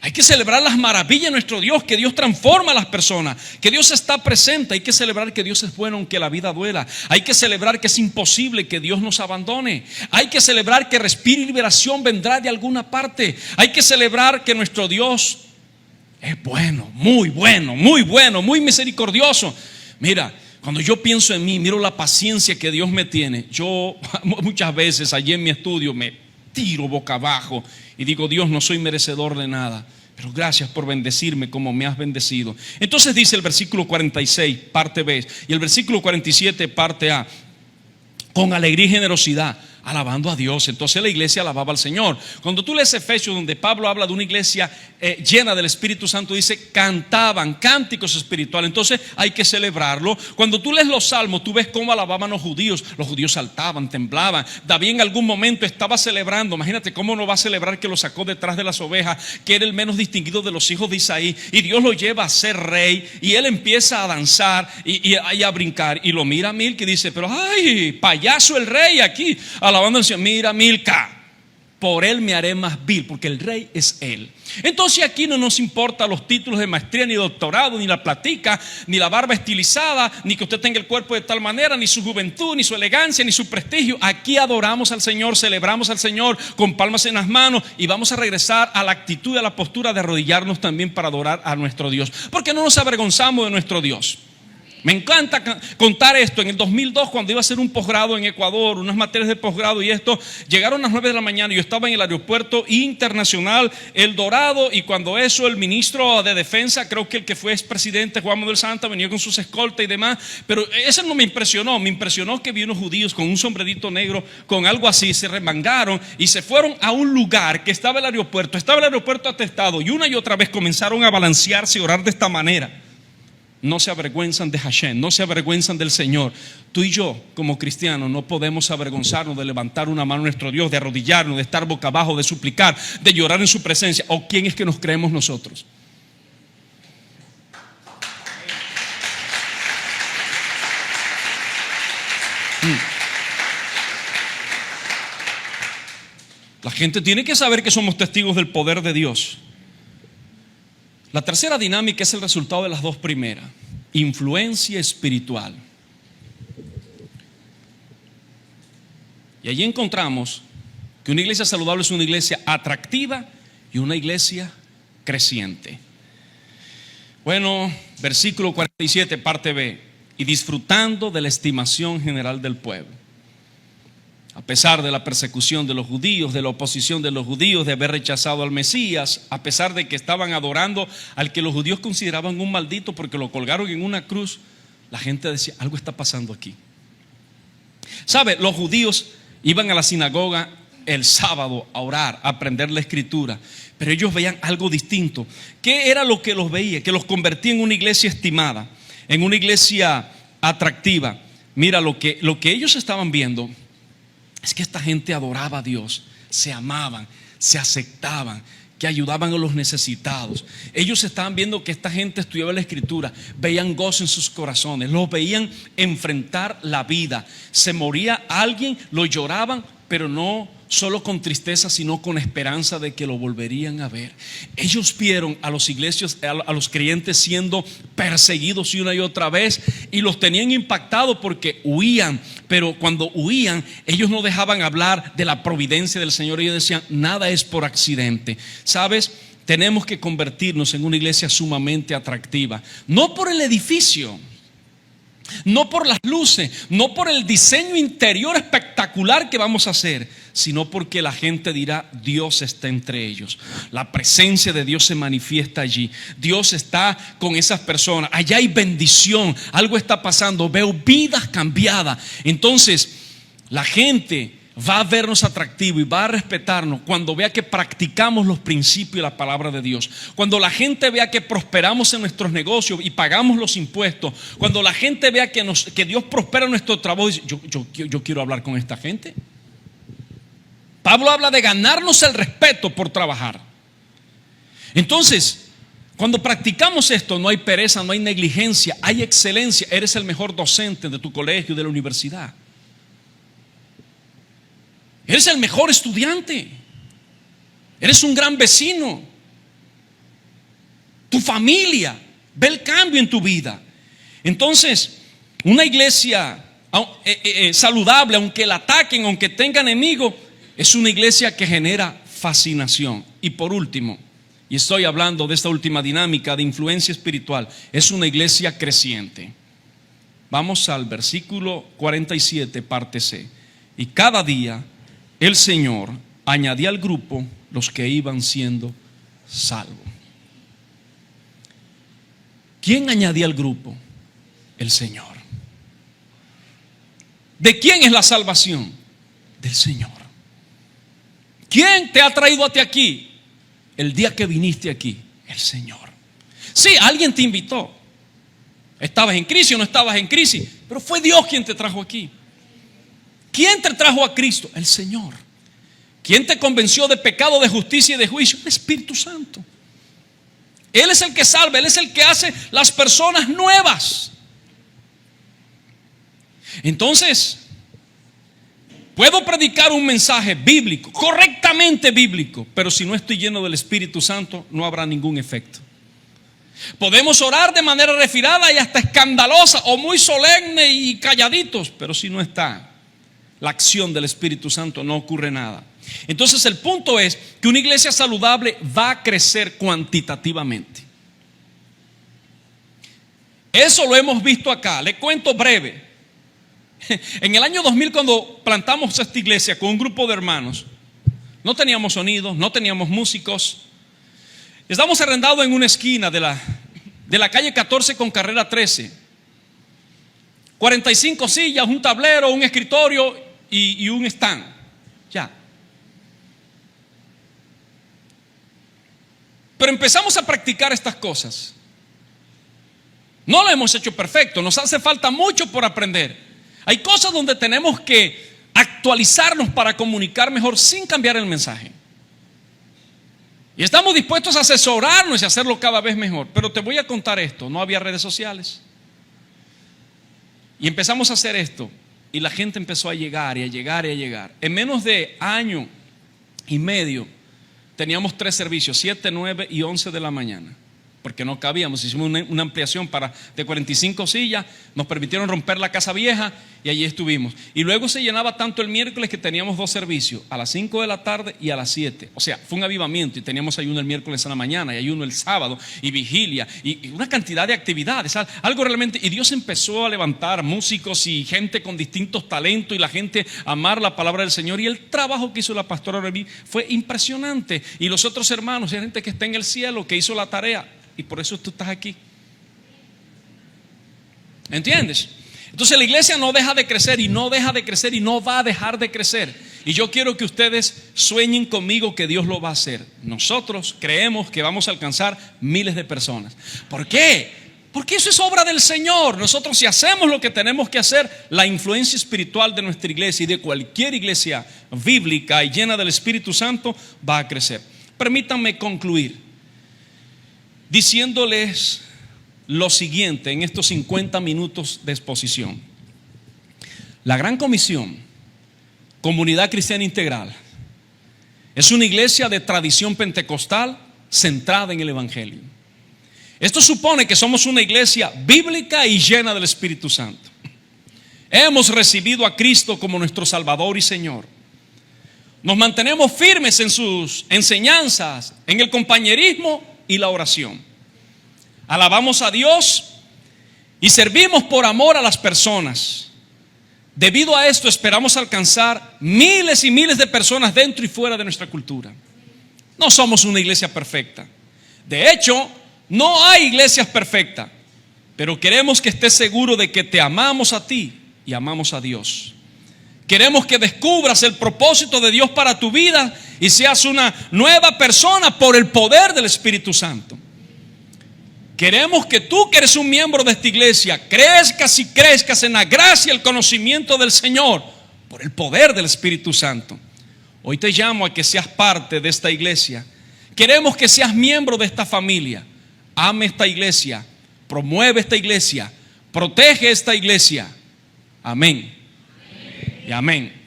Hay que celebrar las maravillas de nuestro Dios, que Dios transforma a las personas, que Dios está presente. Hay que celebrar que Dios es bueno aunque la vida duela. Hay que celebrar que es imposible que Dios nos abandone. Hay que celebrar que respiro y liberación vendrá de alguna parte. Hay que celebrar que nuestro Dios es bueno, muy misericordioso. Mira, cuando yo pienso en mí, miro la paciencia que Dios me tiene. Yo muchas veces allí en mi estudio me tiro boca abajo y digo, Dios, no soy merecedor de nada, pero gracias por bendecirme como me has bendecido. Entonces dice el versículo 46, parte B, y el versículo 47, parte A, con alegría y generosidad, alabando a Dios. Entonces la iglesia alababa al Señor. Cuando tú lees Efesios, donde Pablo habla de una iglesia llena del Espíritu Santo, dice cantaban cánticos espirituales. Entonces hay que celebrarlo. Cuando tú lees los salmos, tú ves cómo alababan los judíos. Los judíos saltaban, temblaban. David en algún momento estaba celebrando. Imagínate cómo no va a celebrar que lo sacó detrás de las ovejas, que era el menos distinguido de los hijos de Isaí, y Dios lo lleva a ser rey, y él empieza a danzar y a brincar, y lo mira a Milca y dice, pero ay, payaso el rey aquí alabando al Señor. Mira, Milca, por él me haré más vil, porque el rey es él. Entonces aquí no nos importa los títulos de maestría, ni doctorado, ni la platica, ni la barba estilizada, ni que usted tenga el cuerpo de tal manera, ni su juventud, ni su elegancia, ni su prestigio. Aquí adoramos al Señor, celebramos al Señor con palmas en las manos, y vamos a regresar a la actitud y a la postura de arrodillarnos también para adorar a nuestro Dios, porque no nos avergonzamos de nuestro Dios. Me encanta contar esto. En el 2002, cuando iba a hacer un posgrado en Ecuador, unas materias de posgrado y esto, llegaron a las 9 de la mañana y yo estaba en el aeropuerto internacional El Dorado, y cuando eso el ministro de defensa, creo que el que fue expresidente Juan Manuel Santa, venía con sus escoltas y demás, pero eso no me impresionó. Me impresionó que vi unos judíos con un sombrerito negro, con algo así, se remangaron y se fueron a un lugar que estaba el aeropuerto atestado, y una y otra vez comenzaron a balancearse y orar de esta manera. No se avergüenzan de Hashem, no se avergüenzan del Señor. Tú y yo, como cristianos, no podemos avergonzarnos de levantar una mano a nuestro Dios, de arrodillarnos, de estar boca abajo, de suplicar, de llorar en su presencia. ¿O quién es que nos creemos nosotros? La gente tiene que saber que somos testigos del poder de Dios. La tercera dinámica es el resultado de las dos primeras: influencia espiritual. Y allí encontramos que una iglesia saludable es una iglesia atractiva y una iglesia creciente. Bueno, versículo 47, parte B. Y disfrutando de la estimación general del pueblo. A pesar de la persecución de los judíos, de la oposición de los judíos, de haber rechazado al Mesías, a pesar de que estaban adorando al que los judíos consideraban un maldito porque lo colgaron en una cruz, la gente decía, algo está pasando aquí. ¿Sabe? Los judíos iban a la sinagoga el sábado a orar, a aprender la escritura, pero ellos veían algo distinto. ¿Qué era lo que los veía? Que los convertía en una iglesia estimada, en una iglesia atractiva. Mira, lo que ellos estaban viendo es que esta gente adoraba a Dios, se amaban, se aceptaban, que ayudaban a los necesitados. Ellos estaban viendo que esta gente estudiaba la escritura, veían gozo en sus corazones, los veían enfrentar la vida. Se moría alguien, lo lloraban, pero no solo con tristeza, sino con esperanza de que lo volverían a ver. Ellos vieron a los iglesias, a los creyentes siendo perseguidos una y otra vez, y los tenían impactados porque huían. Pero cuando huían, ellos no dejaban hablar de la providencia del Señor. Ellos decían: nada es por accidente. ¿Sabes? Tenemos que convertirnos en una iglesia sumamente atractiva, no por el edificio, no por las luces, no por el diseño interior espectacular que vamos a hacer, sino porque la gente dirá: Dios está entre ellos. La presencia de Dios se manifiesta allí. Dios está con esas personas. Allá hay bendición. Algo está pasando. Veo vidas cambiadas. Entonces, la gente va a vernos atractivos y va a respetarnos cuando vea que practicamos los principios y la palabra de Dios. Cuando la gente vea que prosperamos en nuestros negocios y pagamos los impuestos. Cuando la gente vea que Dios prospera nuestro trabajo. Yo quiero hablar con esta gente. Pablo habla de ganarnos el respeto por trabajar. Entonces, cuando practicamos esto, no hay pereza, no hay negligencia, hay excelencia. Eres el mejor docente de tu colegio, de la universidad. Eres el mejor estudiante. Eres un gran vecino. Tu familia ve el cambio en tu vida. Entonces, una iglesia saludable, aunque la ataquen, aunque tenga enemigos, es una iglesia que genera fascinación. Y por último, y estoy hablando de esta última dinámica de influencia espiritual, es una iglesia creciente. Vamos al versículo 47, parte C. Y cada día el Señor añadía al grupo los que iban siendo salvos. ¿Quién añadía al grupo? El Señor. ¿De quién es la salvación? Del Señor. ¿Quién te ha traído a ti aquí? El día que viniste aquí, el Señor. Sí, alguien te invitó. Estabas en crisis o no estabas en crisis, pero fue Dios quien te trajo aquí. ¿Quién te trajo a Cristo? El Señor. ¿Quién te convenció de pecado, de justicia y de juicio? El Espíritu Santo. Él es el que salva, Él es el que hace las personas nuevas. Entonces, puedo predicar un mensaje bíblico, correctamente bíblico, pero si no estoy lleno del Espíritu Santo, no habrá ningún efecto. Podemos orar de manera refinada y hasta escandalosa, o muy solemne y calladitos, pero si no está la acción del Espíritu Santo, no ocurre nada. Entonces el punto es que una iglesia saludable va a crecer cuantitativamente. Eso lo hemos visto acá. Le cuento breve. En el año 2000, cuando plantamos esta iglesia con un grupo de hermanos, no teníamos sonido, no teníamos músicos. Estamos arrendados en una esquina de la calle 14 con carrera 13. 45 sillas, un tablero, un escritorio y un stand. Ya. Pero empezamos a practicar estas cosas. No lo hemos hecho perfecto, nos hace falta mucho por aprender. Hay cosas donde tenemos que actualizarnos para comunicar mejor sin cambiar el mensaje. Y estamos dispuestos a asesorarnos y hacerlo cada vez mejor. Pero te voy a contar esto, no había redes sociales. Y empezamos a hacer esto. Y la gente empezó a llegar y a llegar y a llegar. En menos de año y medio teníamos 3 servicios, 7, 9 y 11 de la mañana. Porque no cabíamos, hicimos una ampliación de 45 sillas, nos permitieron romper la casa vieja y allí estuvimos. Y luego se llenaba tanto el miércoles que teníamos 2 servicios, a las 5 de la tarde y a las 7. O sea, fue un avivamiento y teníamos ayuno el miércoles a la mañana y ayuno el sábado y vigilia y una cantidad de actividades, algo realmente. Y Dios empezó a levantar músicos y gente con distintos talentos y la gente a amar la palabra del Señor. Y el trabajo que hizo la pastora Reví fue impresionante. Y los otros hermanos, hay gente que está en el cielo, que hizo la tarea. Y por eso tú estás aquí. ¿Entiendes? Entonces la iglesia no deja de crecer y no deja de crecer y no va a dejar de crecer. Y yo quiero que ustedes sueñen conmigo que Dios lo va a hacer. Nosotros creemos que vamos a alcanzar miles de personas. ¿Por qué? Porque eso es obra del Señor. Nosotros, si hacemos lo que tenemos que hacer, la influencia espiritual de nuestra iglesia y de cualquier iglesia bíblica y llena del Espíritu Santo va a crecer. Permítanme concluir diciéndoles lo siguiente en estos 50 minutos de exposición. La Gran Comisión, Comunidad Cristiana Integral, es una iglesia de tradición pentecostal centrada en el Evangelio. Esto supone que somos una iglesia bíblica y llena del Espíritu Santo. Hemos recibido a Cristo como nuestro Salvador y Señor. Nos mantenemos firmes en sus enseñanzas, en el compañerismo y la oración. Alabamos a Dios y servimos por amor a las personas. Debido a esto esperamos alcanzar miles y miles de personas dentro y fuera de nuestra cultura. No somos una iglesia perfecta. De hecho, no hay iglesias perfectas, pero queremos que estés seguro de que te amamos a ti y amamos a Dios. Queremos que descubras el propósito de Dios para tu vida y seas una nueva persona por el poder del Espíritu Santo. Queremos que tú, que eres un miembro de esta iglesia, crezcas y crezcas en la gracia y el conocimiento del Señor por el poder del Espíritu Santo. Hoy te llamo a que seas parte de esta iglesia. Queremos que seas miembro de esta familia. Ame esta iglesia, promueve esta iglesia, protege esta iglesia. Amén. Y amén.